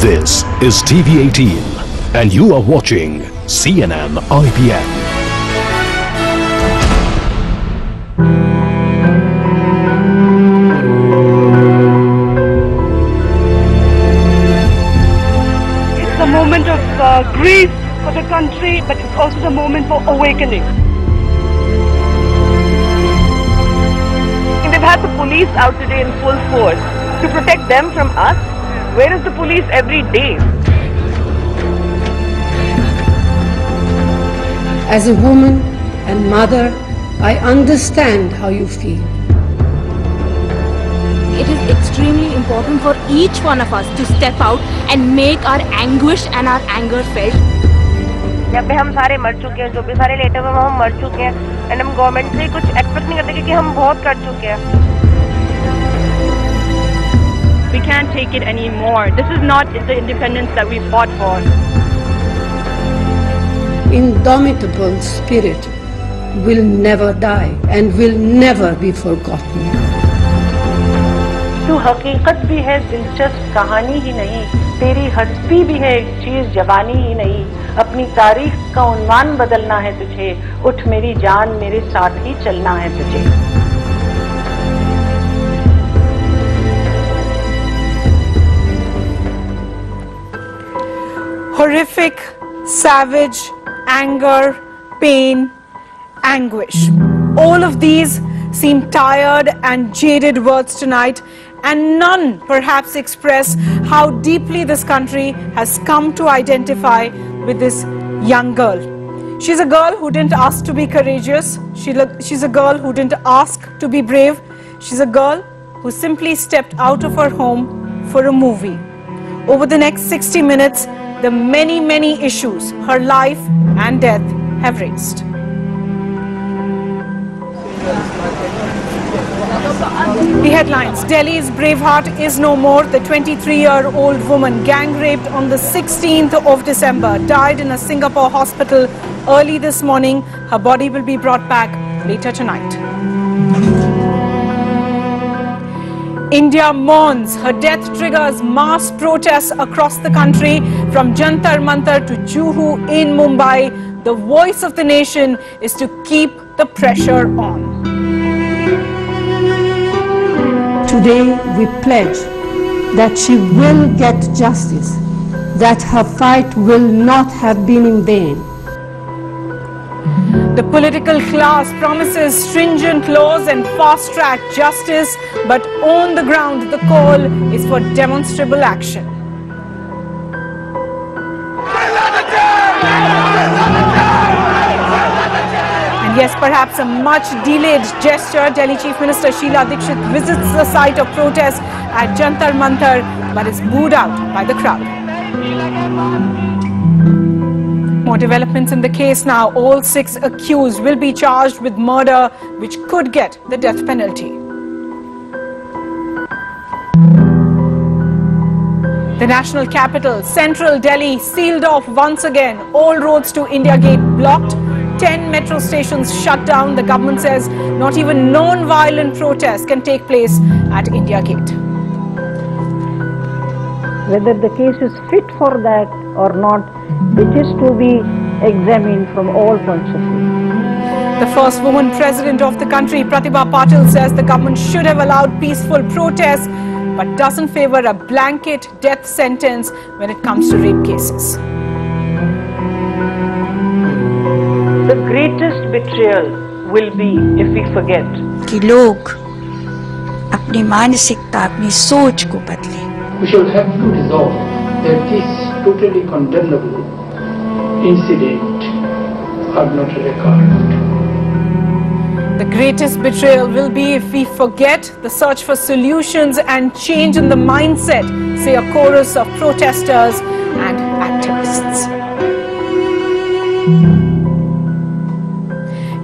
This is TV 18 and you are watching CNN IBN. It's a moment of grief for the country, but it's also the moment for awakening. They've had the police out today in full force to protect them from us. Where is the police every day? As a woman and mother, I understand how you feel. It is extremely important for each one of us to step out and make our anguish and our anger felt. यहाँ पे हम सारे मर चुके हैं, जो भी सारे लेटर में हम मर चुके हैं, and हम गवर्नमेंट से कुछ एक्सपेक्ट नहीं करते क्योंकि हम बहुत कर चुके हैं. We can't take it anymore. This is not the independence that we fought for. Indomitable spirit will never die and will never be forgotten. तू हकीकत भी है, दिलचस्प कहानी ही नहीं, तेरी हस्ती भी है एक चीज, जवानी ही नहीं. अपनी तारीख का उन्वान बदलना है तुझे, उठ मेरी जान, मेरे साथ ही चलना है तुझे. Horrific, savage, anger, pain, anguish. All of these seem tired and jaded words tonight, and none perhaps express how deeply this country has come to identify with this young girl. She's a girl who didn't ask to be courageous. She's a girl who didn't ask to be brave. She's a girl who simply stepped out of her home for a movie. Over the next 60 minutes, the many, many issues her life and death have raised. The headlines: Delhi's Braveheart is no more. The 23-year-old woman gang raped on the 16th of December died in a Singapore hospital early this morning. Her body will be brought back later tonight. India mourns. Her death triggers mass protests across the country, from Jantar Mantar to Juhu in Mumbai. The voice of the nation is to keep the pressure on. Today we pledge that she will get justice, that her fight will not have been in vain. The political class promises stringent laws and fast-track justice, but on the ground the call is for demonstrable action. And yes, perhaps a much-delayed gesture. Delhi Chief Minister Sheila Dikshit visits the site of protest at Jantar Mantar, but is booed out by the crowd. More developments in the case now. All 6 accused will be charged with murder, which could get the death penalty. The national capital, central Delhi, sealed off once again. All roads to India Gate blocked. 10 metro stations shut down. The government says not even non-violent protests can take place at India Gate. Whether the case is fit for that or not, it is to be examined from all points of view. The first woman president of the country, Pratibha Patil, says the government should have allowed peaceful protests, but doesn't favor a blanket death sentence when it comes to rape cases. The greatest betrayal will be if we forget. कि लोग अपनी मानसिकता, अपनी सोच को बदलें. We should have to resolve that this totally condemnable incident are not recorded. The greatest betrayal will be if we forget. The search for solutions and change in the mindset, say a chorus of protesters and activists.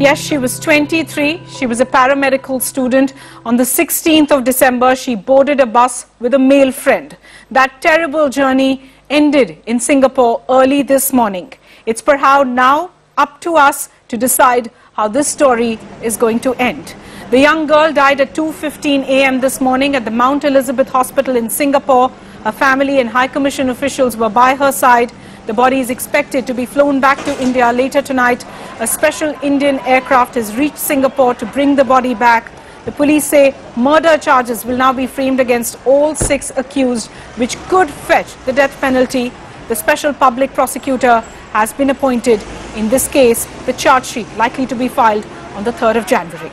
Yes, she was 23. She was a paramedical student. On the 16th of December, she boarded a bus with a male friend. That terrible journey ended in Singapore early this morning. It's perhaps now up to us to decide how this story is going to end. The young girl died at 2:15 a.m. this morning at the Mount Elizabeth Hospital in Singapore. Her family and High Commission officials were by her side. The body is expected to be flown back to India later tonight. A special Indian aircraft has reached Singapore to bring the body back. The police say murder charges will now be framed against all 6 accused, which could fetch the death penalty. The special public prosecutor has been appointed. In this case, the charge sheet likely to be filed on the 3rd of January.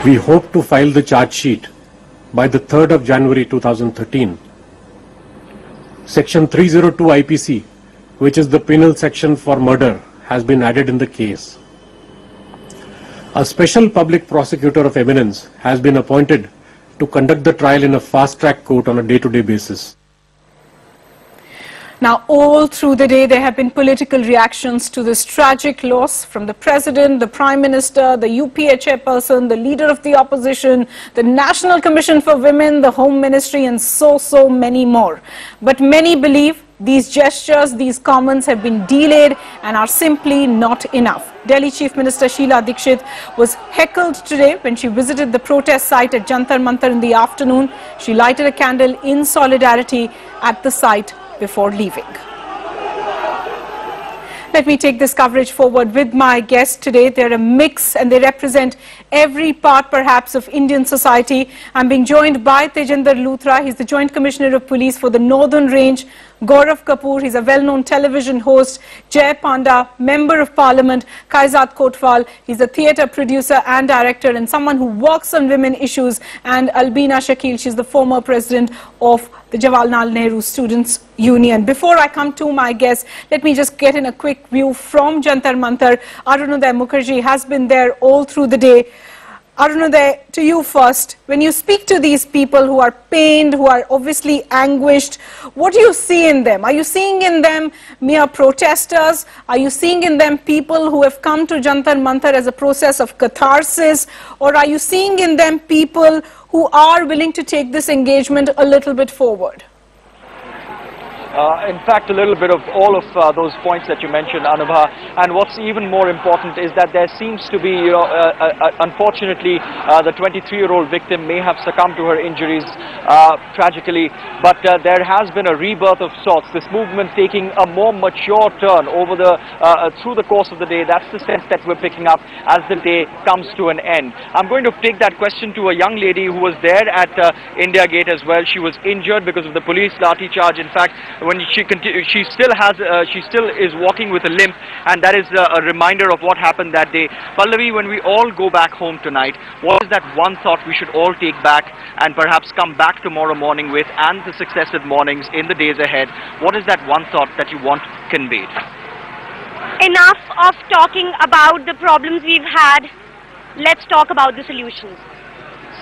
We hope to file the charge sheet by the 3rd of January 2013. Section 302 IPC, which is the penal section for murder, has been added in the case. A special public prosecutor of eminence has been appointed to conduct the trial in a fast-track court on a day-to-day basis. Now, all through the day, there have been political reactions to this tragic loss from the President, the Prime Minister, the UPA chairperson, the Leader of the Opposition, the National Commission for Women, the Home Ministry, and so many more. But many believe these gestures, these comments have been delayed and are simply not enough. Delhi Chief Minister Sheila Dikshit was heckled today when she visited the protest site at Jantar Mantar in the afternoon. She lighted a candle in solidarity at the site before leaving. Let me take this coverage forward with my guests today. They're a mix and they represent every part perhaps of Indian society. I'm being joined by Tajender Luthra. He's the Joint Commissioner of Police for the Northern Range. Gaurav Kapoor, he's a well-known television host. Jay Panda, Member of Parliament. Kaizat Kotwal, he's a theatre producer and director and someone who works on women issues. And Albina Shakil, she's the former president of the Jawaharlal Nehru Students' Union. Before I come to my guests, let me just get in a quick view from Jantar Mantar. Arunoday Mukherjee has been there all through the day. Arunoday, to you first. When you speak to these people who are pained, who are obviously anguished, what do you see in them? Are you seeing in them mere protesters? Are you seeing in them people who have come to Jantar Mantar as a process of catharsis? Or are you seeing in them people who are willing to take this engagement a little bit forward? In fact, a little bit of all of those points that you mentioned, Anubha. And what's even more important is that there seems to be, unfortunately, the 23-year-old victim may have succumbed to her injuries tragically, but there has been a rebirth of sorts. This movement taking a more mature turn over through the course of the day. That's the sense that we're picking up as the day comes to an end. I'm going to take that question to a young lady who was there at India Gate as well. She was injured because of the police lathi charge. In fact, when she still is walking with a limp, and that is a reminder of what happened that day. Pallavi, when we all go back home tonight, what is that one thought we should all take back and perhaps come back tomorrow morning with, and the successive mornings in the days ahead? What is that one thought that you want conveyed? Enough of talking about the problems we've had. Let's talk about the solutions.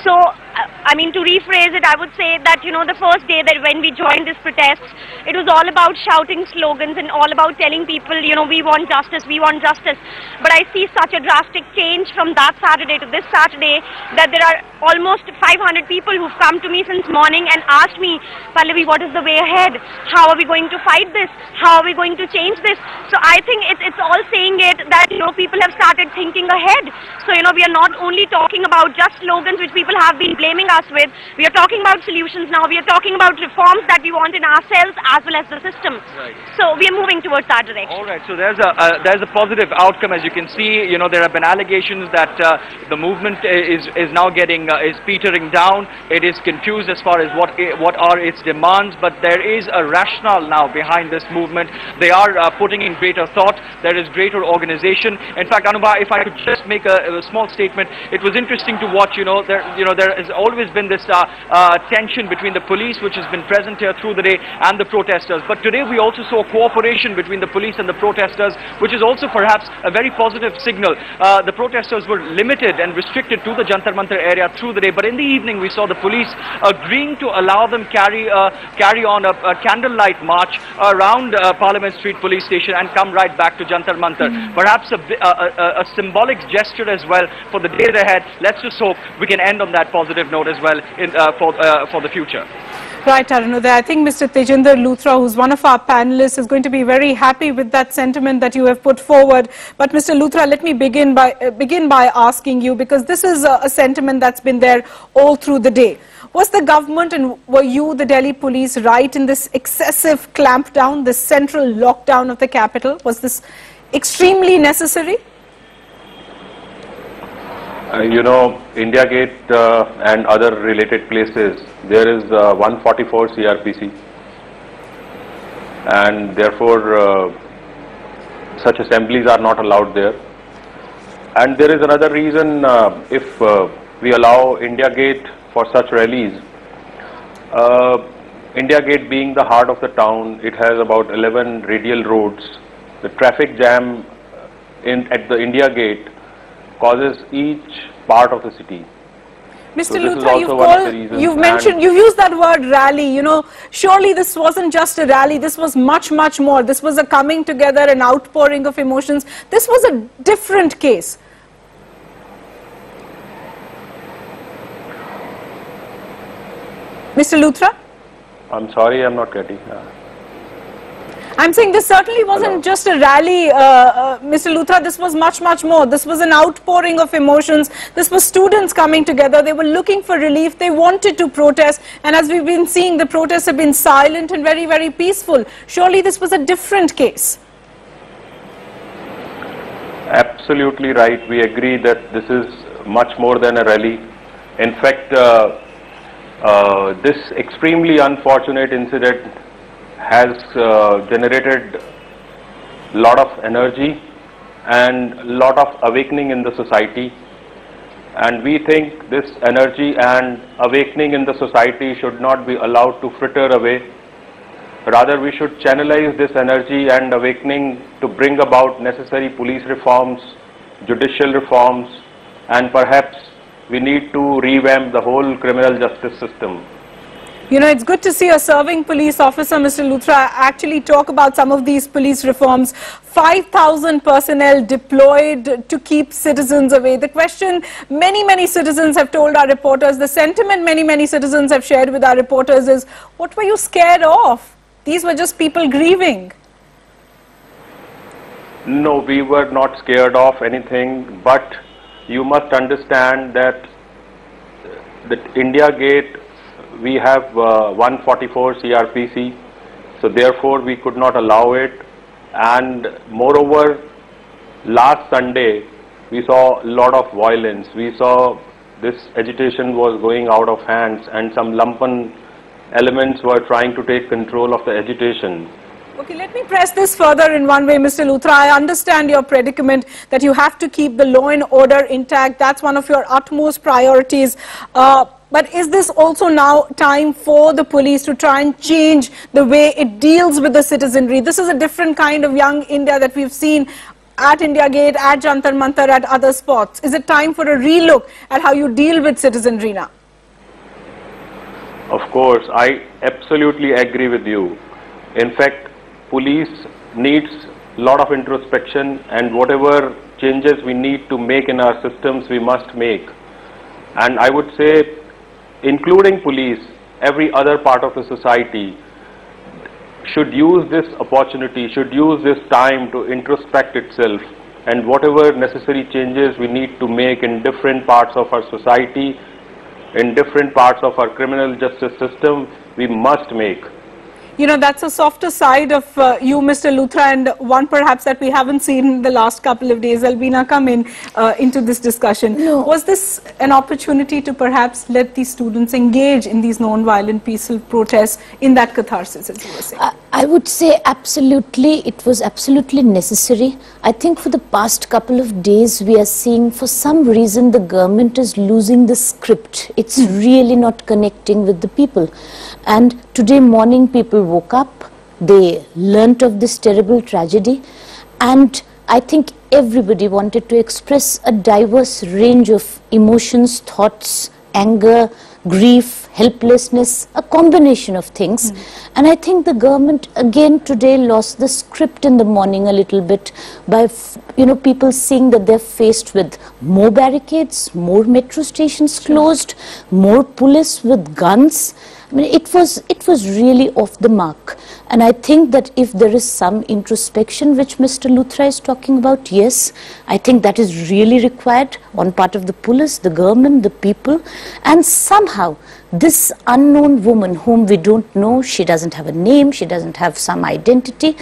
So, I mean, to rephrase it, I would say that, the first day that when we joined this protest, it was all about shouting slogans and all about telling people, we want justice, we want justice. But I see such a drastic change from that Saturday to this Saturday that there are almost 500 people who've come to me since morning and asked me, Pallavi, what is the way ahead? How are we going to fight this? How are we going to change this? So I think it's all saying it that, people have started thinking ahead. So, we are not only talking about just slogans which people have been blaming us with. We are talking about solutions now. We are talking about reforms that we want in ourselves as well as the system. Right. So we are moving towards that direction. All right. So there's a positive outcome, as you can see. There have been allegations that the movement is now is petering down. It is confused as far as what are its demands, but there is a rationale now behind this movement. They are putting in greater thought. There is greater organization. In fact, Anubha, if I could just make a small statement, it was interesting to watch. There has always been this tension between the police, which has been present here through the day, and the protesters. But today we also saw cooperation between the police and the protesters, which is also perhaps a very positive signal. The protesters were limited and restricted to the Jantar Mantar area through the day, but in the evening we saw the police agreeing to allow them carry on a candlelight march around Parliament Street Police Station and come right back to Jantar Mantar. Perhaps a symbolic gesture as well for the days ahead. Let's just hope we can end on that positive note as well for the future. Right, Arunoday. I think Mr. Tajender Luthra, who's one of our panelists, is going to be very happy with that sentiment that you have put forward. But Mr. Luthra, let me begin by asking you, because this is a sentiment that's been there all through the day. Was the government and were you, the Delhi police, right in this excessive clampdown, this central lockdown of the capital? Was this extremely necessary? You know, India Gate and other related places, there is 144 CRPC, and therefore such assemblies are not allowed there. And there is another reason, if we allow India Gate for such rallies, India Gate being the heart of the town, it has about 11 radial roads. The traffic jam at the India Gate causes each part of the city. Mr. Luthra, you've used that word rally. You know, surely this wasn't just a rally. This was much, much more. This was a coming together, an outpouring of emotions. This was a different case. Mr. Luthra? I'm sorry, I'm not getting. I'm saying this certainly wasn't just a rally, Mr. Luthra. This was much, much more. This was an outpouring of emotions. This was students coming together. They were looking for relief. They wanted to protest. And as we've been seeing, the protests have been silent and very, very peaceful. Surely this was a different case. Absolutely right. We agree that this is much more than a rally. In fact, this extremely unfortunate incident has generated a lot of energy and a lot of awakening in the society, and we think this energy and awakening in the society should not be allowed to fritter away. Rather, we should channelize this energy and awakening to bring about necessary police reforms, judicial reforms, and perhaps we need to revamp the whole criminal justice system. You know, it's good to see a serving police officer, Mr. Luthra, actually talk about some of these police reforms. 5,000 personnel deployed to keep citizens away. The question many citizens have told our reporters, the sentiment many citizens have shared with our reporters is, what were you scared of? These were just people grieving. No, we were not scared of anything, but you must understand that the India Gate, we have 144 CRPC, so therefore we could not allow it. And moreover, last Sunday we saw a lot of violence. We saw this agitation was going out of hands and some lumpen elements were trying to take control of the agitation. Okay, let me press this further in one way, Mr. Luthra. I understand your predicament that you have to keep the law and order intact. That's one of your utmost priorities. But is this also now time for the police to try and change the way it deals with the citizenry? This is a different kind of young India that we've seen at India Gate, at Jantar Mantar, at other spots. Is it time for a relook at how you deal with citizenry now? Of course, I absolutely agree with you. In fact, police needs a lot of introspection, and whatever changes we need to make in our systems, we must make. And I would say, including police, every other part of the society should use this opportunity, should use this time to introspect itself, and whatever necessary changes we need to make in different parts of our society, in different parts of our criminal justice system, we must make. You know, that's a softer side of you, Mr. Luthra, and one perhaps that we haven't seen in the last couple of days. Albina, come into this discussion. No. Was this an opportunity to perhaps let these students engage in these non-violent, peaceful protests in that catharsis, as you were saying? I would say absolutely, it was absolutely necessary. I think for the past couple of days, we are seeing for some reason the government is losing the script. It's really not connecting with the people. And today morning, people woke up, they learnt of this terrible tragedy, and I think everybody wanted to express a diverse range of emotions, thoughts, anger, grief, helplessness, a combination of things. And I think the government again today lost the script in the morning a little bit by, people seeing that they're faced with more barricades, more metro stations closed, more police with guns. I mean, it was really off the mark. And I think that if there is some introspection which Mr. Luthra is talking about, yes, I think that is really required on part of the police, the government, the people. And somehow this unknown woman whom we don't know, she doesn't have a name, she doesn't have some identity,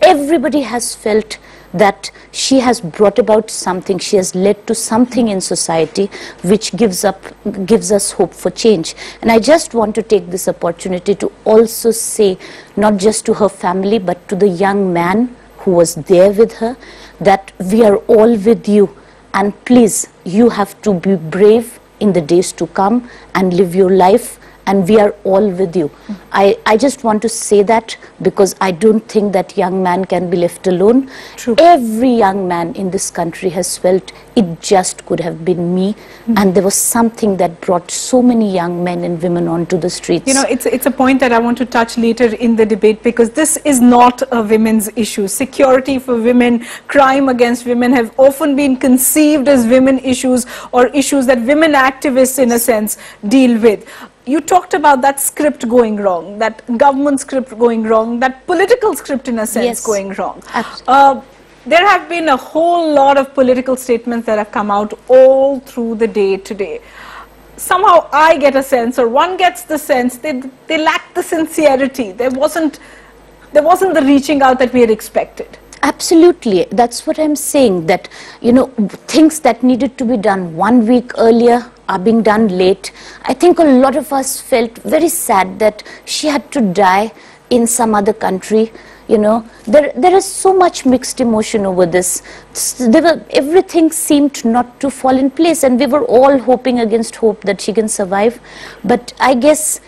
everybody has felt that she has brought about something, she has led to something in society which gives us hope for change. And I just want to take this opportunity to also say, not just to her family, but to the young man who was there with her, that we are all with you, and please, you have to be brave in the days to come and live your life, and we are all with you. I just want to say that because I don't think that young man can be left alone. True. Every young man in this country has felt it just could have been me, and there was something that brought so many young men and women onto the streets. You know, it's a point that I want to touch later in the debate, because this is not a women's issue. Security for women, crime against women have often been conceived as women issues, or issues that women activists in a sense deal with. You talked about that script going wrong, that government script going wrong, that political script in a sense going wrong. There have been a whole lot of political statements that have come out all through the day today. Somehow I get a sense, or one gets the sense, they lack the sincerity. There wasn't the reaching out that we had expected. Absolutely, that's what I'm saying, that, you know, things that needed to be done 1 week earlier are being done late. I think a lot of us felt very sad that she had to die in some other country. You know, there is so much mixed emotion over this. Everything seemed not to fall in place, and we were all hoping against hope that she can survive. But I guess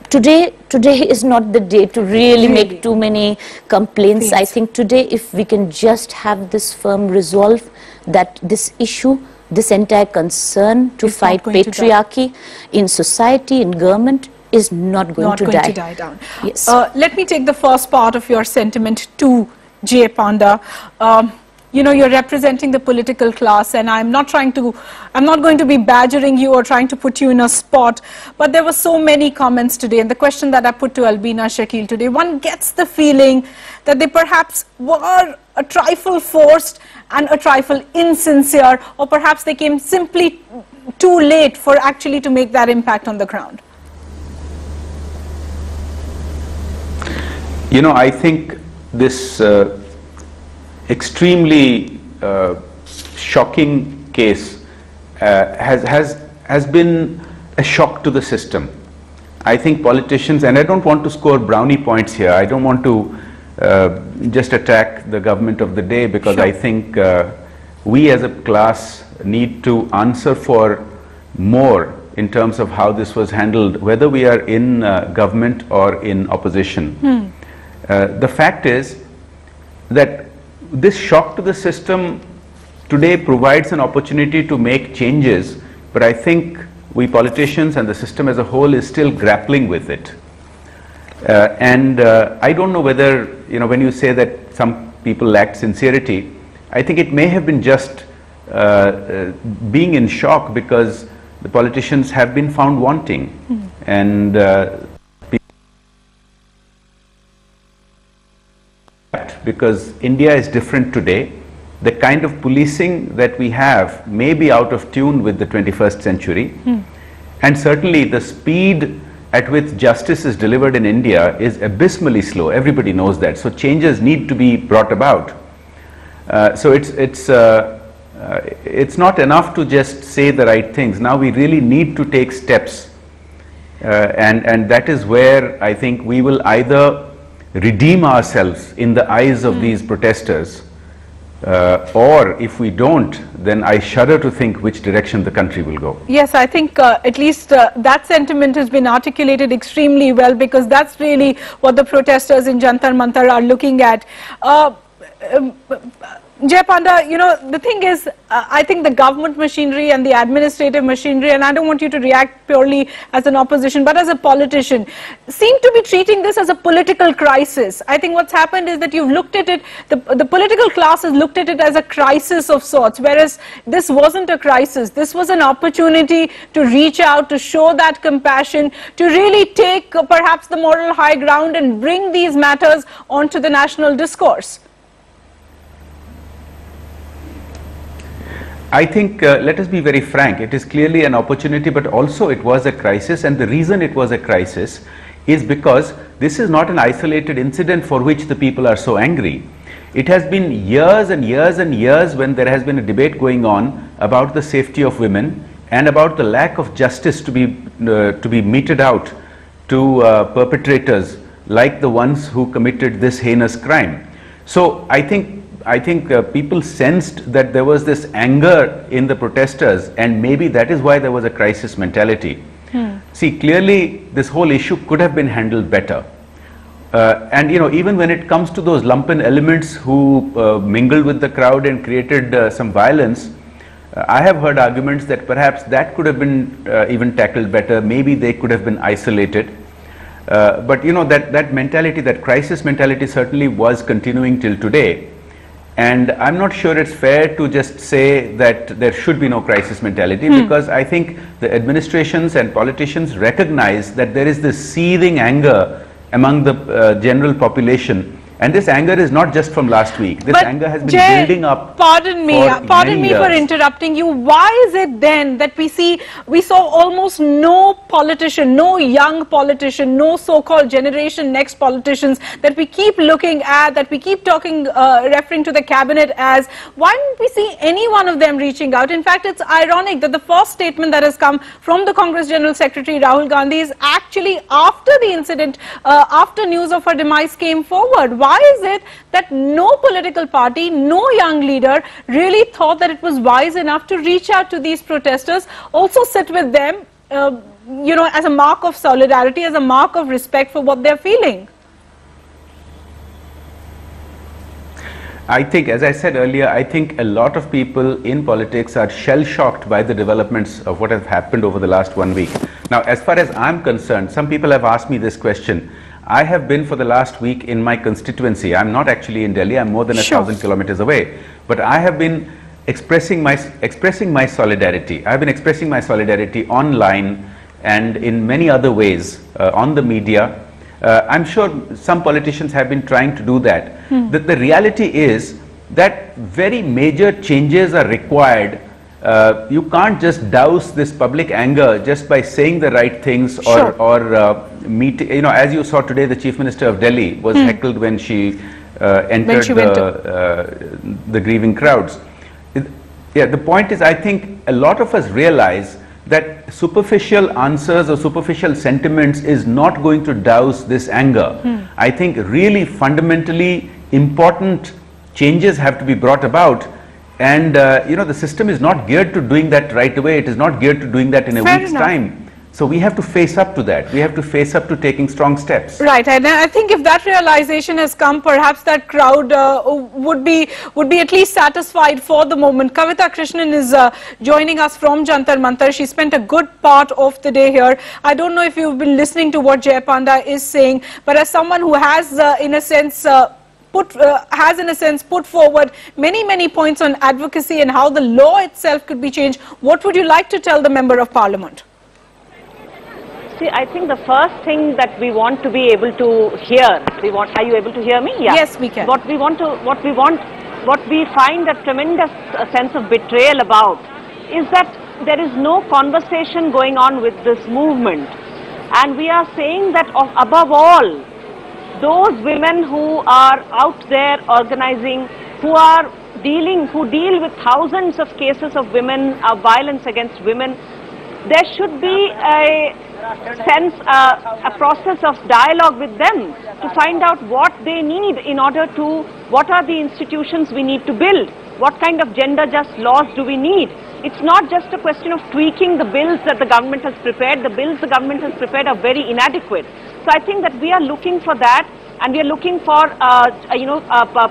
today is not the day to really make too many complaints. I think today, if we can just have this firm resolve that this issue, this entire concern to fight patriarchy in society, in government, is not going to die down. Yes. Let me take the first part of your sentiment to Jay Panda. You know, you're representing the political class, and I'm not going to be badgering you or trying to put you in a spot, but there were so many comments today, and the question that I put to Albina Shakil today, one gets the feeling that they perhaps were a trifle forced and a trifle insincere, or perhaps they came simply too late for actually to make that impact on the ground. You know, I think this extremely shocking case has been a shock to the system. I think politicians, and I don't want to score brownie points here, I don't want to just attack the government of the day, because I think we as a class need to answer for more in terms of how this was handled, whether we are in government or in opposition. The fact is that this shock to the system today provides an opportunity to make changes, but I think we politicians and the system as a whole is still grappling with it. And I don't know whether, you know, when you say that some people lacked sincerity, I think it may have been just being in shock because the politicians have been found wanting. And because India is different today, the kind of policing that we have may be out of tune with the 21st century, and certainly the speed at which justice is delivered in India is abysmally slow. Everybody knows that. So changes need to be brought about. So it's not enough to just say the right things. Now we really need to take steps, and that is where I think we will either redeem ourselves in the eyes of these protesters, or if we don't, then I shudder to think which direction the country will go. Yes, I think at least that sentiment has been articulated extremely well, because that's really what the protesters in Jantar Mantar are looking at. Jay Panda, you know, the thing is, I think the government machinery and the administrative machinery, and I don't want you to react purely as an opposition, but as a politician, seem to be treating this as a political crisis. I think what's happened is that you've looked at it, the political class has looked at it as a crisis of sorts, whereas this wasn't a crisis. This was an opportunity to reach out, to show that compassion, to really take perhaps the moral high ground and bring these matters onto the national discourse. I think, let us be very frank, it is clearly an opportunity, but also it was a crisis, and the reason it was a crisis is because this is not an isolated incident for which the people are so angry. It has been years and years and years when there has been a debate going on about the safety of women and about the lack of justice to be meted out to perpetrators like the ones who committed this heinous crime. So I think people sensed that there was this anger in the protesters, and maybe that is why there was a crisis mentality. See, clearly this whole issue could have been handled better. And you know, even when it comes to those lumpen elements who mingled with the crowd and created some violence, I have heard arguments that perhaps that could have been even tackled better. Maybe they could have been isolated. But you know, that mentality, that crisis mentality certainly was continuing till today. And I'm not sure it's fair to just say that there should be no crisis mentality, because I think the administrations and politicians recognize that there is this seething anger among the general population. And this anger is not just from last week. This anger has been building up. Pardon me for interrupting you. Why is it then that we saw almost no politician, no young politician, no so-called generation next politicians that we keep looking at, that we keep talking, referring to the cabinet as? Why didn't we see any one of them reaching out? In fact, it's ironic that the first statement that has come from the Congress General Secretary Rahul Gandhi is actually after the incident, after news of her demise came forward. Why is it that no political party, no young leader really thought that it was wise enough to reach out to these protesters, also sit with them, you know, as a mark of solidarity, as a mark of respect for what they're feeling? I think, as I said earlier, I think a lot of people in politics are shell-shocked by the developments of what has happened over the last 1 week. Now, as far as I'm concerned, some people have asked me this question. I have been for the last week in my constituency. I'm not actually in Delhi. I'm more than 1,000 kilometers away. But I have been expressing my solidarity. I've been expressing my solidarity online and in many other ways on the media. I'm sure some politicians have been trying to do that. The reality is that very major changes are required. You can't just douse this public anger just by saying the right things or meeting. You know, as you saw today, the Chief Minister of Delhi was heckled when she entered the grieving crowds. Yeah, the point is, I think a lot of us realize that superficial answers or superficial sentiments is not going to douse this anger. I think really fundamentally important changes have to be brought about. And you know, the system is not geared to doing that right away. It is not geared to doing that in a week's time. So we have to face up to that. We have to face up to taking strong steps. Right, and I think if that realization has come, perhaps that crowd would be at least satisfied for the moment. Kavita Krishnan is joining us from Jantar Mantar. She spent a good part of the day here. I don't know if you've been listening to what Jay Panda is saying, but as someone who has in a sense put forward many points on advocacy and how the law itself could be changed, what would you like to tell the Member of Parliament? See, I think the first thing that we want to be able to hear, are you able to hear me? Yeah. Yes, we can. What we find a tremendous sense of betrayal about is that there is no conversation going on with this movement. And we are saying that above all, those women who are out there organizing, who deal with thousands of cases of women, violence against women, there should be a process of dialogue with them to find out what they need in order to, what are the institutions we need to build, what kind of gender just laws do we need. It's not just a question of tweaking the bills that the government has prepared. The bills the government has prepared are very inadequate. So I think that we are looking for that. And we are looking for,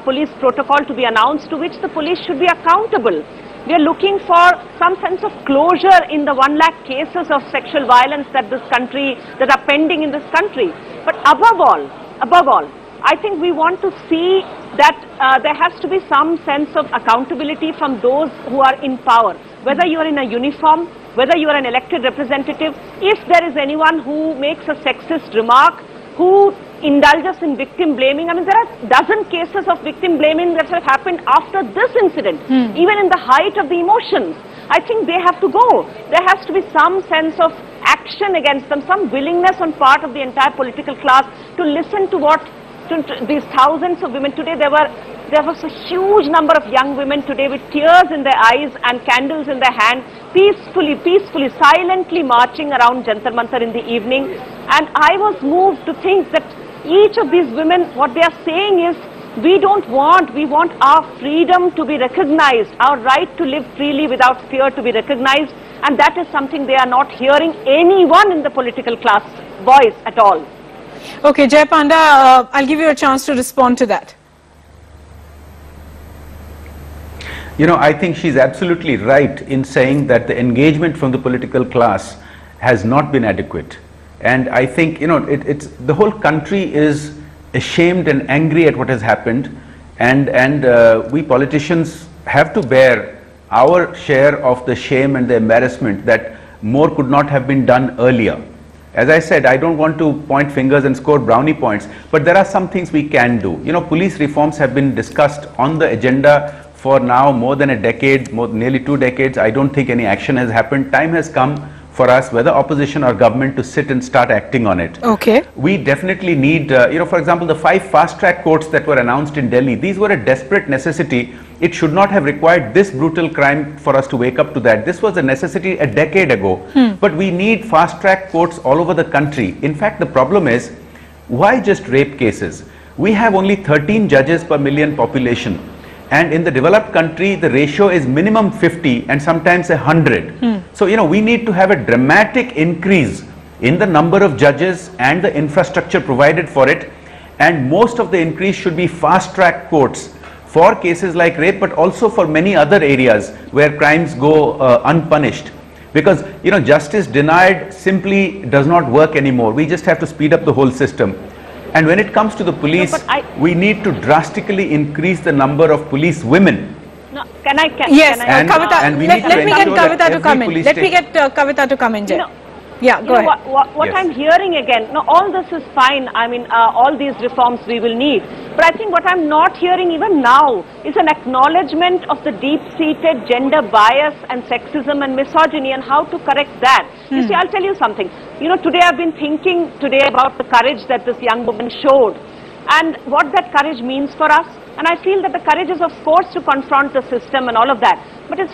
police protocol to be announced to which the police should be accountable. We are looking for some sense of closure in the 1 lakh cases of sexual violence that are pending in this country. But above all, I think we want to see that there has to be some sense of accountability from those who are in power. Whether you are in a uniform, whether you are an elected representative, if there is anyone who makes a sexist remark, who indulges in victim blaming. I mean, there are dozen cases of victim blaming that have happened after this incident, even in the height of the emotions. I think they have to go. There has to be some sense of action against them, some willingness on part of the entire political class to listen to what these thousands of women today. There was a huge number of young women today with tears in their eyes and candles in their hand, peacefully, silently marching around Jantar Mantar in the evening. And I was moved to think that each of these women, what they are saying is, we want our freedom to be recognized, our right to live freely without fear to be recognized, and that is something they are not hearing anyone in the political class voice at all. Okay, Jay Panda, I'll give you a chance to respond to that. You know, I think she's absolutely right in saying that the engagement from the political class has not been adequate. And I think, you know, the whole country is ashamed and angry at what has happened, and we politicians have to bear our share of the shame and the embarrassment that more could not have been done earlier. As I said, I don't want to point fingers and score brownie points, but there are some things we can do. You know, police reforms have been discussed on the agenda for now more than a decade, nearly 2 decades. I don't think any action has happened. Time has come for us, whether opposition or government, to sit and start acting on it. Okay. We definitely need, for example, the 5 fast-track courts that were announced in Delhi, these were a desperate necessity. It should not have required this brutal crime for us to wake up to that. This was a necessity a decade ago. But we need fast-track courts all over the country. In fact, the problem is, why just rape cases? We have only 13 judges per million population. And in the developed country, the ratio is minimum 50 and sometimes 100. So, you know, we need to have a dramatic increase in the number of judges and the infrastructure provided for it. And most of the increase should be fast-track courts for cases like rape, but also for many other areas where crimes go unpunished. Because, you know, justice denied simply does not work anymore. We just have to speed up the whole system. And when it comes to the police, we need to drastically increase the number of police women. No, can I? Yes, and Kavita, let me get Kavita to come in. Let me get Kavita to come in, Jay. Yeah, go ahead. What Yes. I'm hearing again, no, all this is fine. I mean, all these reforms we will need. But I think what I'm not hearing even now is an acknowledgement of the deep-seated gender bias and sexism and misogyny and how to correct that. You see, I'll tell you something. You know, today I've been thinking about the courage that this young woman showed and what that courage means for us. And I feel that the courage is, of course, to confront the system and all of that. But it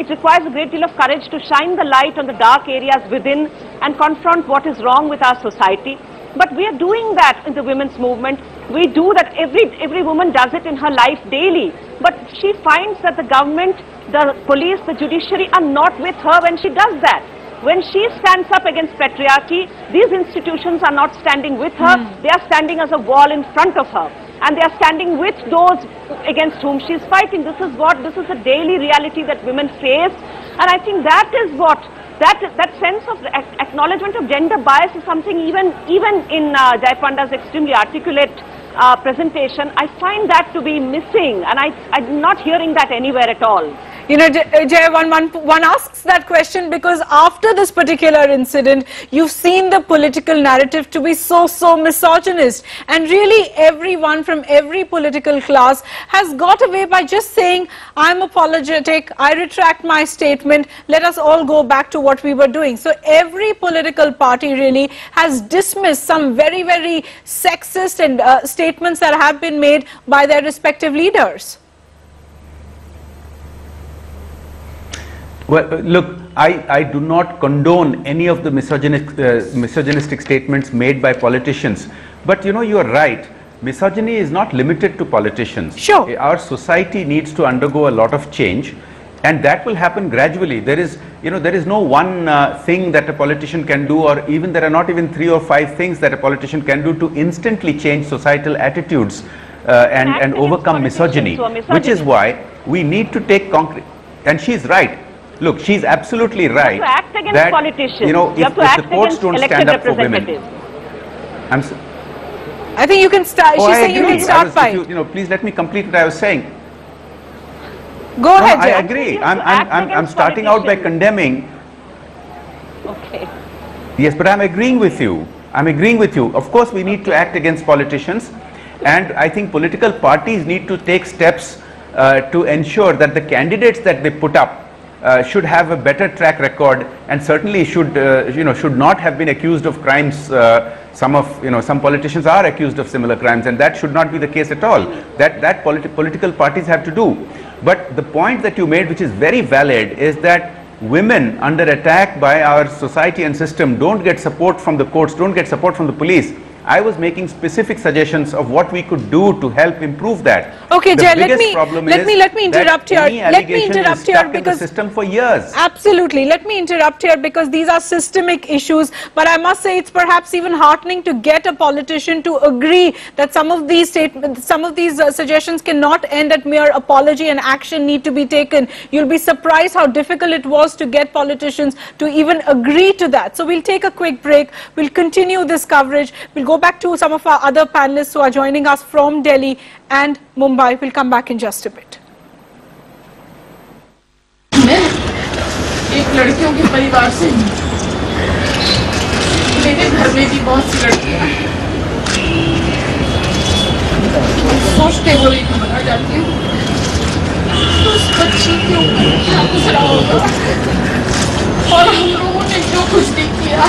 requires a great deal of courage to shine the light on the dark areas within and confront what is wrong with our society. But we are doing that in the women's movement. We do that. Every woman does it in her life daily. But she finds that the government, the police, the judiciary are not with her when she does that. When she stands up against patriarchy, these institutions are not standing with her. They are standing as a wall in front of her. And they are standing with those against whom she is fighting. This is a daily reality that women face. And I think that is what, that sense of acknowledgement of gender bias is something even in Jay Panda's extremely articulate presentation, I find that to be missing. And I'm not hearing that anywhere at all. You know, Jay, one asks that question because after this particular incident, you've seen the political narrative to be so misogynist. And really everyone from every political class has got away by just saying, I'm apologetic, I retract my statement, let us all go back to what we were doing. So every political party really has dismissed some very sexist and statements that have been made by their respective leaders. Well, look, I do not condone any of the misogynistic statements made by politicians. But, you know, you are right. Misogyny is not limited to politicians. Sure. Our society needs to undergo a lot of change. And that will happen gradually. There is, there is no one thing that a politician can do, or even there are not even 3 or 5 things that a politician can do to instantly change societal attitudes and overcome misogyny, which is why we need to take concrete. And she's right. Look, she's absolutely right. You have to act against that, politicians. If the courts don't stand up for women. I think you can start. She's saying you can start by. Please let me complete what I was saying. Go ahead. I agree. I'm starting out by condemning. Okay. Yes, but I'm agreeing with you. I'm agreeing with you. Of course, we need to act against politicians, and I think political parties need to take steps to ensure that the candidates that they put up should have a better track record, and certainly should not have been accused of crimes. Some politicians are accused of similar crimes, and that should not be the case at all. That political parties have to do. But the point that you made, which is very valid, is that women under attack by our society and system don't get support from the courts, don't get support from the police. I was making specific suggestions of what we could do to help improve that. Okay, Jay, let me interrupt here. Let me interrupt here because the system for years. Absolutely. Let me interrupt here because these are systemic issues. But I must say it's perhaps even heartening to get a politician to agree that some of these statements, some of these suggestions cannot end at mere apology, and action need to be taken. You'll be surprised how difficult it was to get politicians to even agree to that. So we'll take a quick break. We'll continue this coverage. We'll go back to some of our other panelists who are joining us from Delhi and Mumbai. We'll come back in just a bit. मैं एक लड़कियों के परिवार से हूँ। मेरे घर में भी बहुत सी लड़कियाँ हैं। सोचते हुए ही घबरा जाती हूँ। उस बच्ची के ऊपर क्या गुजरा होगा? और हम लोगों ने जो कुछ भी किया,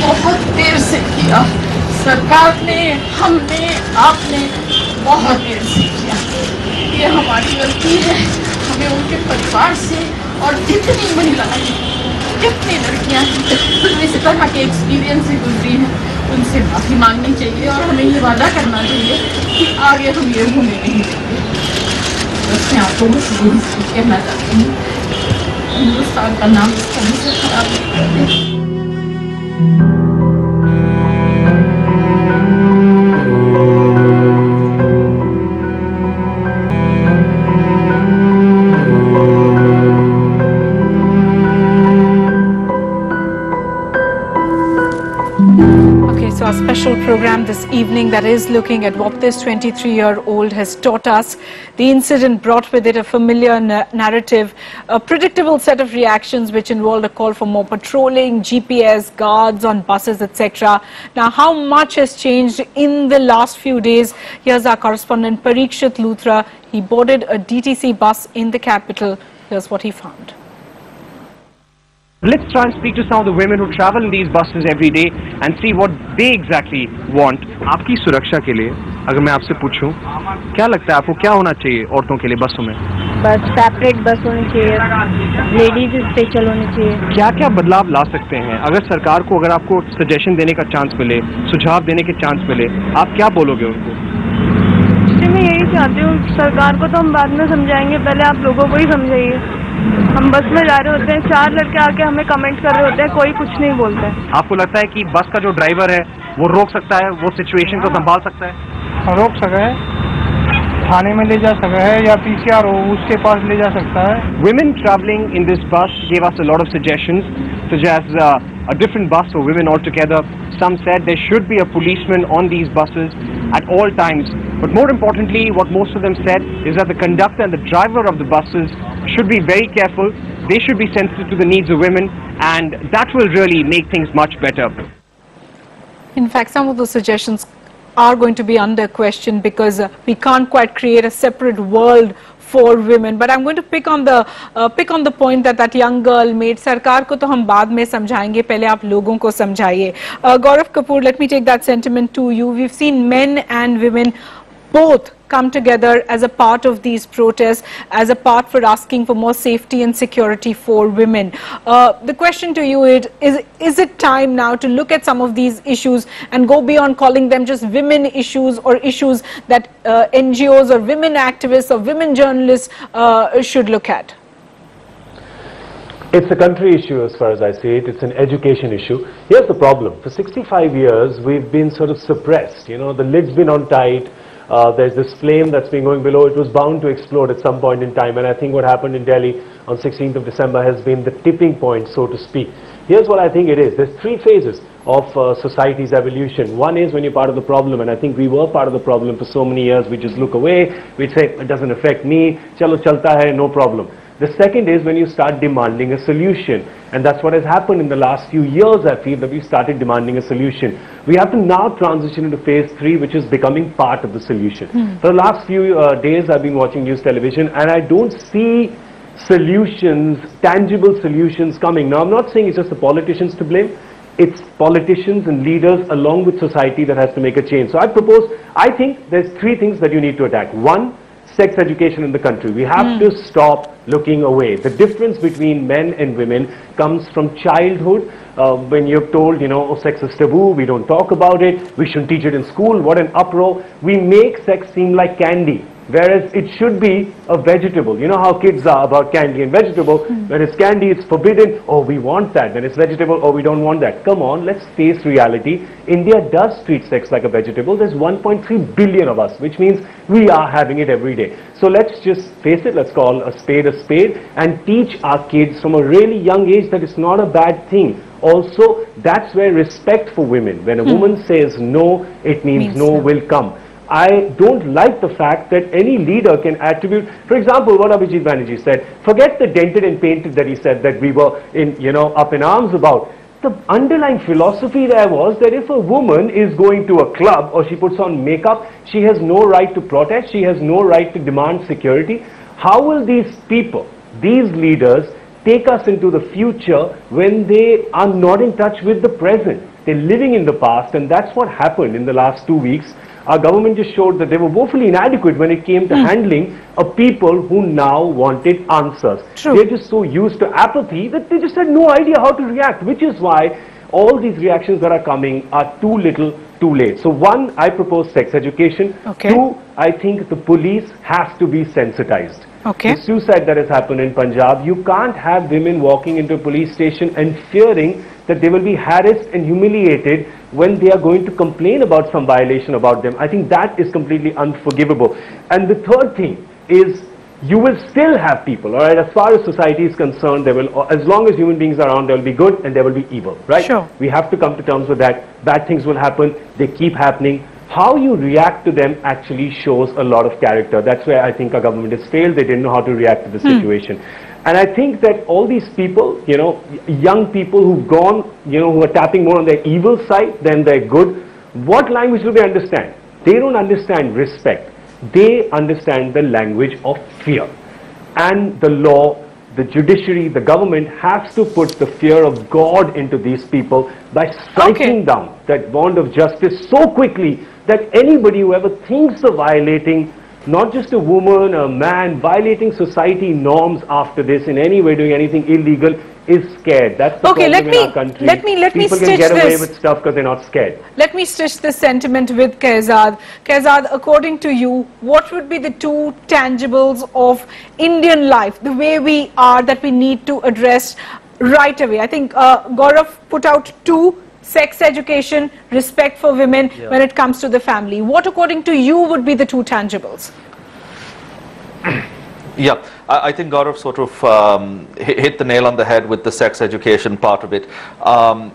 बहुत देर से किया। सरकार ने, हमने, आपने बहुत देर से किया। ये हमारी गलती है। हमें उनके परिवार से और जितनी महिलाएं, जितनी लड़कियां इस तरह के एक्सपीरियंस से गुजरी हैं, उनसे माफी मांगनी चाहिए और हमें ये वादा करना चाहिए कि आगे हम ये होने नहीं देंगे। बस मैं आप लोगों से यही कहना चाहती हूँ, हिंदुस्तान का नाम इस तरह से खराब नहीं करते। So our special program this evening that is looking at what this 23-year-old has taught us. The incident brought with it a familiar narrative, a predictable set of reactions which involved a call for more patrolling, GPS, guards on buses, etc. Now, how much has changed in the last few days? Here's our correspondent Parikshit Luthra. He boarded a DTC bus in the capital. Here's what he found. Let's try and speak to some of the women who travel in these buses every day and see what they exactly want. आपकी सुरक्षा के लिए अगर मैं आपसे पूछूं, क्या लगता है आपको क्या होना चाहिए औरतों के लिए बसों में? बस सेपरेट बस होनी चाहिए, लेडीज स्पेशल होनी चाहिए। क्या-क्या बदलाव ला सकते हैं? अगर सरकार को, अगर आपको सजेशन देने का चांस मिले, सुझाव देने के चांस मिले, आप क्या बोलोगे उनको? मैं यही चाहती हूँ, सरकार को तो हम बाद में समझाएंगे, पहले आप लोगों को ही समझाइए। हम बस में जा रहे होते हैं, 4 लड़के आके हमें कमेंट कर रहे होते हैं, कोई कुछ नहीं बोलता है। आपको लगता है कि बस का जो ड्राइवर है वो रोक सकता है, वो सिचुएशन को संभाल सकता है? रोक सका है, थाने में ले जा सका है, या पीसीआर हो उसके पास ले जा सकता है। Women traveling in this bus gave us a lot of suggestions, such as a different bus for women altogether. Some said there should be a policeman on these buses at all times. But more importantly, what most of them said is that the conductor and the driver of the buses should be very careful. They should be sensitive to the needs of women, and that will really make things much better. In fact, some of the suggestions are going to be under question because we can't quite create a separate world for women. But I'm going to pick on the point that young girl made. सरकार को तो हम बाद में समझाएंगे, पहले आप लोगों को समझाइए. Gaurav Kapoor, let me take that sentiment to you. We've seen men and women both come together as a part of these protests, as a part for asking for more safety and security for women. The question to you is it time now to look at some of these issues and go beyond calling them just women issues or issues that NGOs or women activists or women journalists should look at? It's a country issue as far as I see it. It's an education issue. Here's the problem. For 65 years, we've been sort of suppressed. You know, the lid's been on tight. There's this flame that's been going below. It was bound to explode at some point in time. And I think what happened in Delhi on 16th of December has been the tipping point, so to speak. Here's what I think it is. There's three phases of society's evolution. One is when you're part of the problem, and I think we were part of the problem for so many years. We just look away. We'd say, it doesn't affect me. Chalo chalta hai, no problem. The second is when you start demanding a solution. And that's what has happened in the last few years, I feel, that we started demanding a solution. We have to now transition into phase 3, which is becoming part of the solution. For the last few days, I've been watching news television, and I don't see solutions, tangible solutions coming. Now, I'm not saying it's just the politicians to blame. It's politicians and leaders along with society that has to make a change. So I think there's three things that you need to attack. One, sex education in the country. We have to stop looking away. The difference between men and women comes from childhood. When you're told, you know, oh, sex is taboo, we don't talk about it, we shouldn't teach it in school, what an uproar. We make sex seem like candy, whereas it should be a vegetable. You know how kids are about candy and vegetable. When it's candy, it's forbidden. Oh, we want that. When it's vegetable, oh, we don't want that. Come on, let's face reality. India does treat sex like a vegetable. There's 1.3 billion of us, which means we are having it every day. So let's just face it, let's call a spade and teach our kids from a really young age that it's not a bad thing. Also, that's where respect for women. When a woman says no, it means no will come. I don't like the fact that any leader can attribute, for example, what Abhijit Banerjee said, forget the dented and painted that he said that we were in, you know, up in arms about. The underlying philosophy there was that if a woman is going to a club or she puts on makeup, she has no right to protest, she has no right to demand security. How will these people, these leaders, take us into the future when they are not in touch with the present? They're living in the past, and that's what happened in the last 2 weeks. Our government just showed that they were woefully inadequate when it came to handling a people who now wanted answers. They're just so used to apathy that they just had no idea how to react, which is why all these reactions that are coming are too little, too late. So one, I propose sex education. Two, I think the police has to be sensitized. The suicide that has happened in Punjab, you can't have women walking into a police station and fearing that they will be harassed and humiliated when they are going to complain about some violation about them. I think that is completely unforgivable. And the third thing is, you will still have people, all right, as far as society is concerned, there will, as long as human beings are around, there will be good and there will be evil, right? We have to come to terms with that. Bad things will happen, they keep happening. How you react to them actually shows a lot of character. That's where I think our government has failed. They didn't know how to react to the situation. And I think that all these people, you know, young people who've gone, you know, who are tapping more on their evil side than their good, what language do they understand? They don't understand respect. They understand the language of fear. And the law, the judiciary, the government has to put the fear of God into these people by striking down that bond of justice so quickly that anybody who ever thinks of violating not just a woman, a man, violating society norms after this, in any way doing anything illegal, is scared. That's the problem in our country. Let me People stitch can get away this. with stuff because they're not scared. Let me stitch this sentiment with Kaizad. Kaizad, according to you, what would be the two tangibles of Indian life, the way we are, that we need to address right away? I think Gaurav put out two: sex education, respect for women when it comes to the family. What, according to you, would be the two tangibles? Yeah, I think Gaurav sort of hit the nail on the head with the sex education part of it.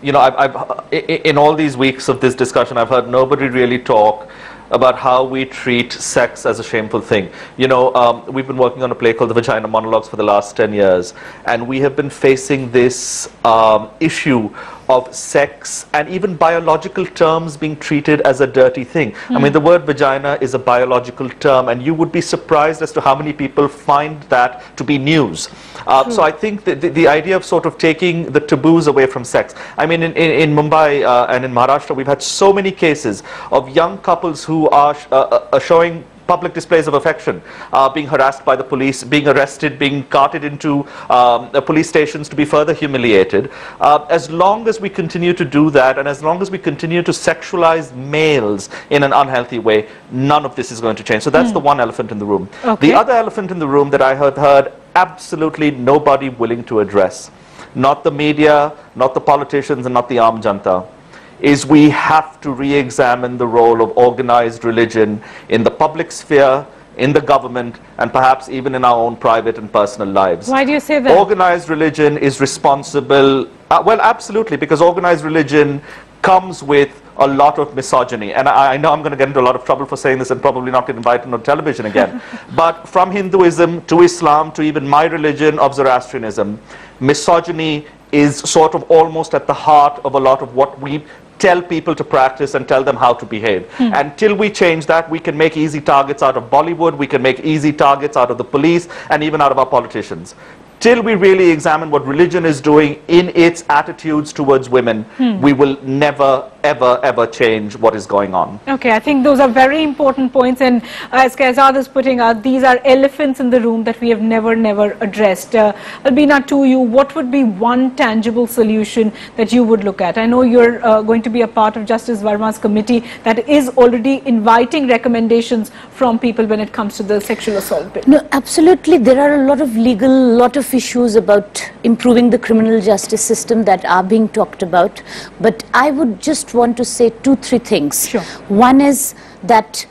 You know, in all these weeks of this discussion, I've heard nobody really talk about how we treat sex as a shameful thing. You know, we've been working on a play called The Vagina Monologues for the last 10 years, and we have been facing this issue of sex and even biological terms being treated as a dirty thing. I mean, the word vagina is a biological term, and you would be surprised as to how many people find that to be news. So I think the idea of sort of taking the taboos away from sex. I mean, in Mumbai and in Maharashtra, we've had so many cases of young couples who are showing public displays of affection, being harassed by the police, being arrested, being carted into police stations to be further humiliated. As long as we continue to do that, and as long as we continue to sexualize males in an unhealthy way, none of this is going to change. So that's the one elephant in the room. The other elephant in the room that I have heard absolutely nobody willing to address not the media, not the politicians, and not the Aam Janta, is we have to re-examine the role of organized religion in the public sphere, in the government, and perhaps even in our own private and personal lives. Why do you say that? Organized religion is responsible, well, absolutely, because organized religion comes with a lot of misogyny. And I know I'm going to get into a lot of trouble for saying this and probably not get invited on television again. But from Hinduism to Islam to even my religion of Zoroastrianism, misogyny is sort of almost at the heart of a lot of what we tell people to practice and tell them how to behave. Until we change that, we can make easy targets out of Bollywood, we can make easy targets out of the police, and even out of our politicians. Till we really examine what religion is doing in its attitudes towards women, we will never, ever, ever change what is going on. Okay, I think those are very important points, and as Kaizad is putting out, these are elephants in the room that we have never addressed. Albina, to you, what would be one tangible solution that you would look at? I know you're going to be a part of Justice Verma's committee that is already inviting recommendations from people when it comes to the sexual assault bill. No, absolutely. There are a lot of lot of issues about improving the criminal justice system that are being talked about. But I would just want to say 2-3 things. Sure. One is that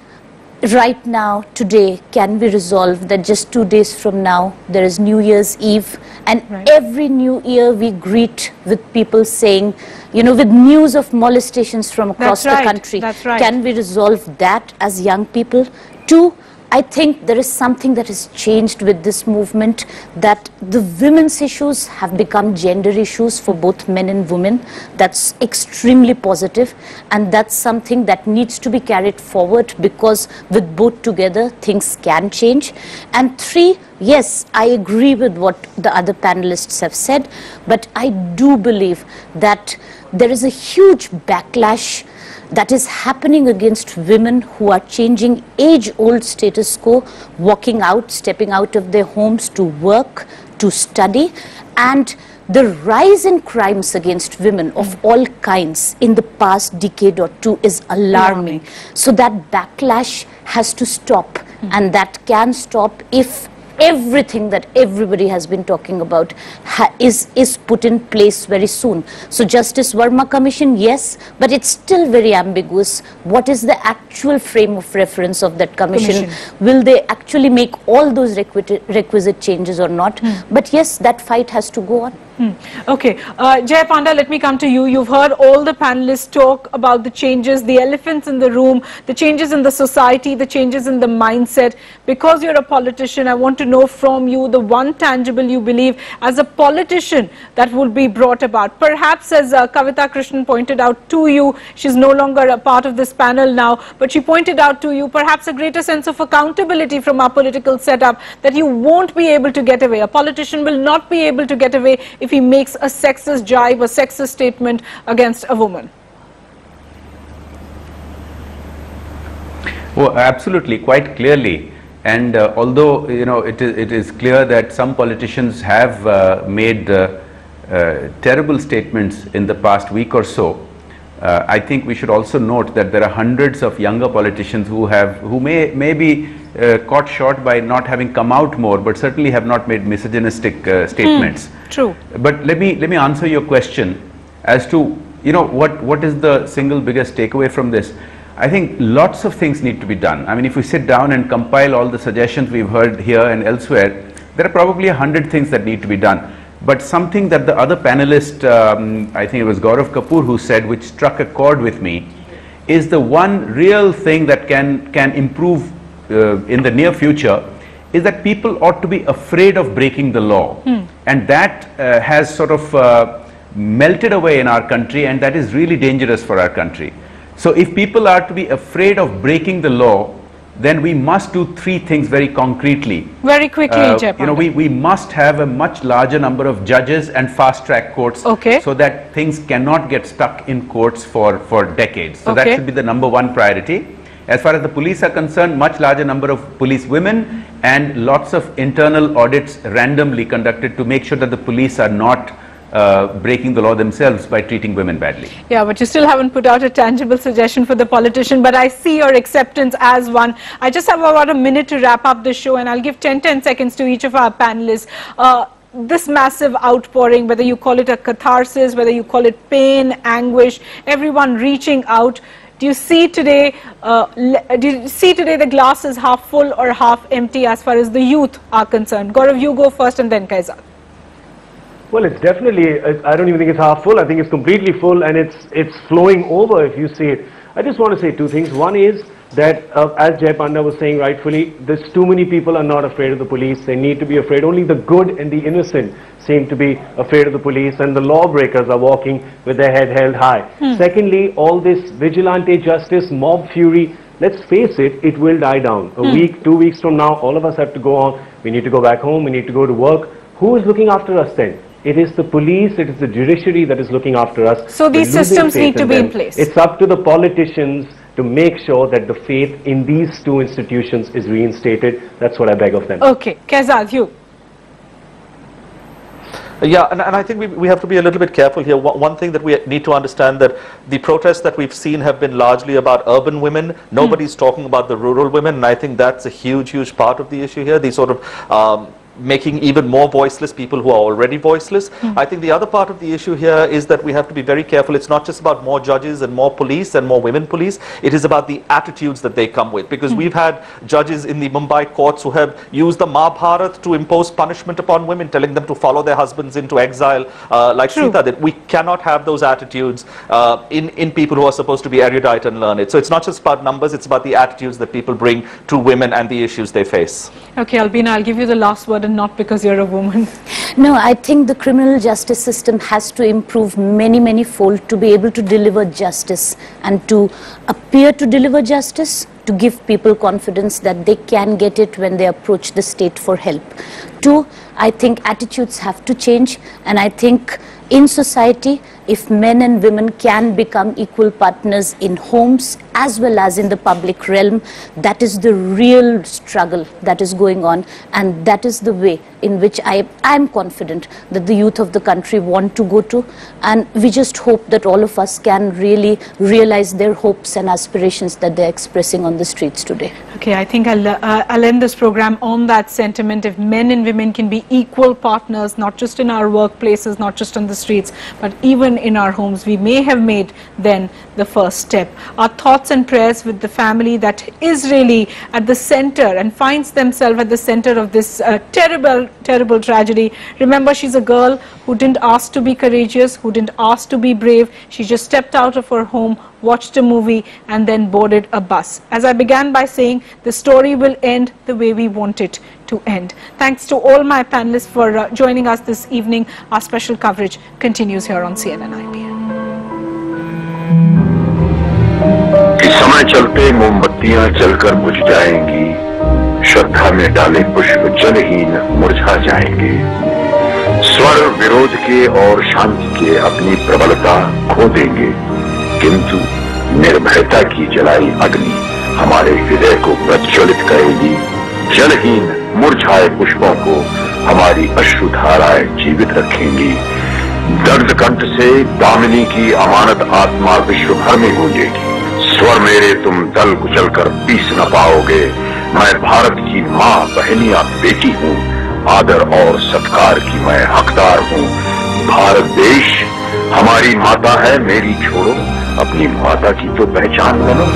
right now, today, can we resolve that just 2 days from now, there is New Year's Eve, and every New Year we greet with people saying, you know, with news of molestations from across the country. That's right. Can we resolve that as young people? 2, I think there is something that has changed with this movement, that the women's issues have become gender issues for both men and women. That's extremely positive, and that's something that needs to be carried forward, because with both together things can change. And 3, yes, I agree with what the other panelists have said, but I do believe that there is a huge backlash that is happening against women who are changing age-old status quo, walking out, stepping out of their homes to work, to study, and the rise in crimes against women of all kinds in the past decade or 2 is alarming. So that backlash has to stop, and that can stop if everything that everybody has been talking about is put in place very soon. So Justice Verma Commission, yes, but it's still very ambiguous. What is the actual frame of reference of that commission? Will they actually make all those requisite changes or not? But yes, that fight has to go on. Okay, Jay Panda, let me come to you. You've heard all the panelists talk about the changes, the elephants in the room, the changes in the society, the changes in the mindset. Because you're a politician, I want to know from you the one tangible you believe as a politician that will be brought about. Perhaps, as Kavita Krishnan pointed out to you, she's no longer a part of this panel now, but she pointed out to you perhaps a greater sense of accountability from our political setup, that you won't be able to get away. A politician will not be able to get away if he makes a sexist jibe, a sexist statement against a woman. Well, absolutely, quite clearly. And although, you know, it is clear that some politicians have made terrible statements in the past week or so, I think we should also note that there are hundreds of younger politicians who may be caught short by not having come out more, but certainly have not made misogynistic statements. True. But let me answer your question as to, you know, what is the single biggest takeaway from this. I think lots of things need to be done. I mean, if we sit down and compile all the suggestions we've heard here and elsewhere, there are probably 100 things that need to be done. But something that the other panelist, I think it was Gaurav Kapoor who said, which struck a chord with me, is the one real thing that can improve in the near future, is that people ought to be afraid of breaking the law. And that has sort of melted away in our country, and that is really dangerous for our country. So if people are to be afraid of breaking the law, then we must do 3 things very concretely. Very quickly, Jay Panda. You know, we must have a much larger number of judges and fast-track courts, so that things cannot get stuck in courts for decades. So that should be the #1 priority. As far as the police are concerned, much larger number of police women and lots of internal audits randomly conducted to make sure that the police are not breaking the law themselves by treating women badly. Yeah, but you still haven't put out a tangible suggestion for the politician, but I see your acceptance as one. I just have about a minute to wrap up the show, and I'll give 10 seconds to each of our panelists. this massive outpouring, whether you call it a catharsis, whether you call it pain, anguish, everyone reaching out, do you see today the glass is half full or half empty as far as the youth are concerned? Gaurav, you go first and then Kaizad. Well, it's definitely, I don't even think it's half full. I think it's completely full, and it's flowing over if you see it. I just want to say two things. One is that, as Jay Panda was saying rightfully, there's too many people are not afraid of the police. They need to be afraid. Only the good and the innocent seem to be afraid of the police, and the lawbreakers are walking with their head held high. Secondly, all this vigilante justice, mob fury, let's face it, it will die down. A week, 2 weeks from now, all of us have to go on. We need to go back home. We need to go to work. Who is looking after us then? It is the police, it is the judiciary that is looking after us. So these systems need to be in place. It's up to the politicians to make sure that the faith in these two institutions is reinstated. That's what I beg of them. Okay, Kaizad, you. Yeah, and I think we have to be a little bit careful here. One thing that we need to understand, that the protests that we've seen have been largely about urban women. Nobody's talking about the rural women, and I think that's a huge part of the issue here. The sort of making even more voiceless people who are already voiceless. I think the other part of the issue here is that we have to be very careful. It's not just about more judges and more police and more women police. It is about the attitudes that they come with, because we've had judges in the Mumbai courts who have used the Mahabharata to impose punishment upon women, telling them to follow their husbands into exile, like Sita did. We cannot have those attitudes in people who are supposed to be erudite and learned. So it's not just about numbers, it's about the attitudes that people bring to women and the issues they face. Okay, Albina, I'll give you the last word, and not because you're a woman. No, I think the criminal justice system has to improve many fold to be able to deliver justice, and to appear to deliver justice, to give people confidence that they can get it when they approach the state for help. Two, I think attitudes have to change, and I think in society, if men and women can become equal partners in homes as well as in the public realm, that is the real struggle that is going on, and that is the way in which I am confident that the youth of the country want to go to, and we just hope that all of us can really realize their hopes and aspirations that they're expressing on the streets today. Okay, I think I'll end this program on that sentiment. If men and women can be equal partners, not just in our workplaces, not just on the streets, but even in our homes, we may have made then the first step. Our thoughts and prayers with the family that is really at the center and finds themselves at the center of this terrible tragedy. Remember, she's a girl who didn't ask to be courageous, who didn't ask to be brave. She just stepped out of her home, watched a movie, and then boarded a bus. As I began by saying, the story will end the way we want it to end. Thanks to all my panelists for joining us this evening. Our special coverage continues here on CNN IBN. समय चलते मोमबत्तियां जलकर बुझ जाएंगी, श्रद्धा में डाले पुष्प जलहीन मुरझा जाएंगे, स्वर विरोध के और शांति के अपनी प्रबलता खो देंगे, किंतु निर्भयता की जलाई अग्नि हमारे हृदय को प्रज्वलित करेगी। जलहीन मुरझाए पुष्पों को हमारी अश्रुधाराएं जीवित रखेंगी। दर्द कंठ से दामिनी की अमानत आत्मा विश्व भर में गूंजेगी। स्वर मेरे तुम दल कुचल कर पीस न पाओगे। मैं भारत की माँ, बहनिया, बेटी हूँ। आदर और सत्कार की मैं हकदार हूँ। भारत देश हमारी माता है, मेरी छोड़ो, अपनी माता की तो पहचान बनो।